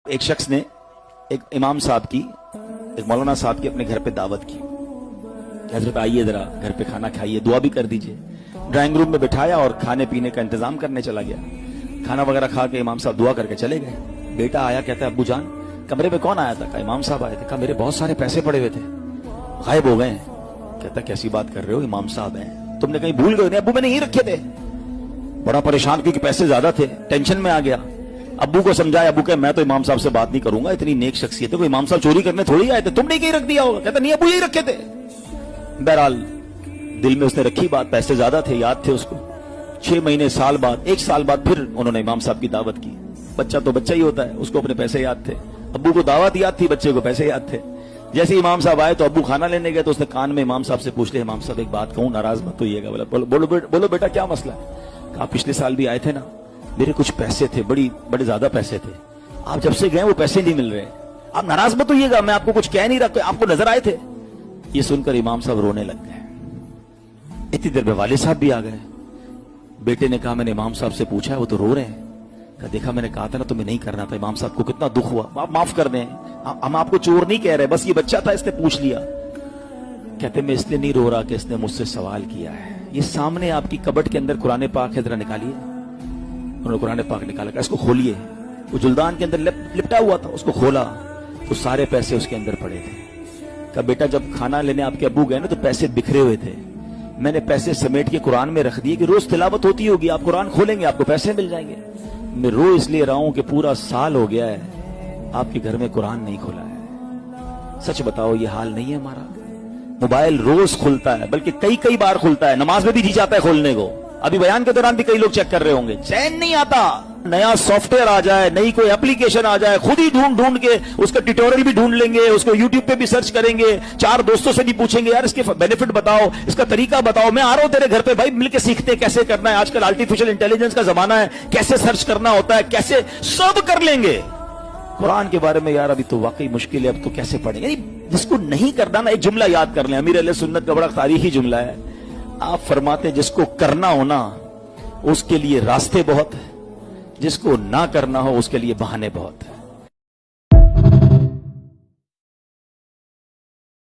ایک شخص نے ایک امام صاحب کی، ایک مولانا صاحب کی اپنے گھر پہ دعوت کی، حضرت آئیے ذرا گھر پہ کھانا کھائیے، دعا بھی کر دیجئے۔ ڈرائنگ روم میں بٹھایا اور کھانے پینے کا انتظام کرنے چلا گیا۔ کھانا وغیرہ کھا کے امام صاحب دعا کر کے چلے گئے۔ بیٹا آیا، کہتا ہے ابو جان کمرے میں کون آیا تھا؟ کہا امام صاحب آئے تھے۔ کہا میرے بہت سارے پیسے پڑے ہوئے تھے، غائب ہو گئے ہیں۔ کہتا کیسی بات کر رہے ہو، امام صاحب ہیں، تم نے کہیں بھول گئے؟ نہیں ابو میں نے یہیں رکھے تھے۔ بڑا پریشان کیونکہ پیسے زیادہ تھے، ٹینشن میں آ گیا۔ ابو کو سمجھایا، ابو کہ میں تو امام صاحب سے بات نہیں کروں گا، اتنی نیک شخصیت ہے، کوئی امام صاحب چوری کرنے تھوڑی آئے تھے، تم نے کہیں رکھ دیا ہوگا۔ کہتا نہیں ابو یہی رکھے تھے۔ بہرحال دل میں اس نے رکھی بات، پیسے زیادہ تھے، یاد تھے اس کو۔ 6 مہینے، سال بعد، 1 سال بعد پھر انہوں نے امام صاحب کی دعوت کی۔ بچہ تو بچہ ہی ہوتا ہے، اس کو اپنے پیسے یاد تھے، ابو کو دعوت یاد تھی، بچے کو پیسے یاد تھے۔ جیسے امام صاحب آئے تو ابو کھانا لینے گئے تو اس نے کان میں امام صاحب سے پوچھ لیا، امام صاحب ایک بات کہوں، ناراض مت ہوئیے گا۔ بولو بیٹا کیا مسئلہ ہے؟ کہا پچھلے سال بھی آئے تھے نا، میرے کچھ پیسے تھے، بڑے زیادہ پیسے تھے، آپ جب سے گئے وہ پیسے نہیں مل رہے، آپ ناراض مت ہوئیے گا، میں آپ کو کچھ کہہ نہیں رہا، آپ کو نظر آئے تھے۔ یہ سن کر امام صاحب رونے لگ گئے۔ اتنی دیر میں والد صاحب بھی آ گئے۔ بیٹے نے کہا میں نے امام صاحب سے پوچھا ہے، وہ تو رو رہے ہیں۔ کہا دیکھا میں نے کہا تھا نا تمہیں نہیں کرنا تھا، امام صاحب کو کتنا دکھ ہوا، آپ معاف کر دیں، ہم آپ کو چور نہیں کہہ رہے، بس یہ بچہ تھا اس نے پوچھ لیا۔ کہتے میں اس لیے نہیں رو رہا کہ اس نے مجھ سے سوال کیا ہے۔ یہ سامنے آپ کی کبٹ کے اندر قرآن پاک ہے، ذرا نکالیے۔ انہوں نے قرآن پاک نکالا، کہا اس کو کھولیے۔ وہ جلدان کے اندر لپٹا ہوا تھا، اس کو کھولا تو سارے پیسے اس کے اندر پڑے تھے۔ کہا بیٹا جب کھانا لینے آپ کے ابو گئے نا تو پیسے بکھرے ہوئے تھے، میں نے پیسے سمیٹ کے قرآن میں رکھ دیے کہ روز تلاوت ہوتی ہوگی، آپ قرآن کھولیں گے آپ کو پیسے مل جائیں گے۔ میں رو اس لیے رہا ہوں کہ پورا سال ہو گیا ہے آپ کے گھر میں قرآن نہیں کھولا ہے۔ سچ بتاؤ یہ حال نہیں ہے ہمارا؟ موبائل روز کھلتا ہے، بلکہ کئی بار کھلتا ہے، نماز میں بھی جی جاتا ہے کھولنے کو۔ ابھی بیان کے دوران بھی کئی لوگ چیک کر رہے ہوں گے، چین نہیں آتا۔ نیا سافٹ ویئر آ جائے، نئی کوئی اپلیکیشن آ جائے، خود ہی ڈھونڈ کے اس کا ٹیوٹوریل بھی ڈھونڈ لیں گے، اس کو یوٹیوب پہ بھی سرچ کریں گے، 4 دوستوں سے بھی پوچھیں گے یار اس کے بینیفٹ بتاؤ، اس کا طریقہ بتاؤ، میں آ رہا ہوں تیرے گھر پہ بھائی، مل کے سیکھتے کیسے کرنا ہے۔ آج کل آرٹیفیشل انٹیلیجنس کا زمانہ ہے، کیسے سرچ کرنا ہوتا ہے، کیسے سب کر لیں گے۔ قرآن کے بارے میں یار ابھی تو واقعی مشکل ہے، اب تو کیسے پڑھیں گے؟ جس کو نہیں کرنا نا، ایک جملہ یاد کر لیں، امیر علیہ سنت کا بڑا تاریخی جملہ ہے۔ آپ فرماتے ہیں جس کو کرنا ہونا اس کے لیے راستے بہت، جس کو نہ کرنا ہو اس کے لیے بہانے بہت۔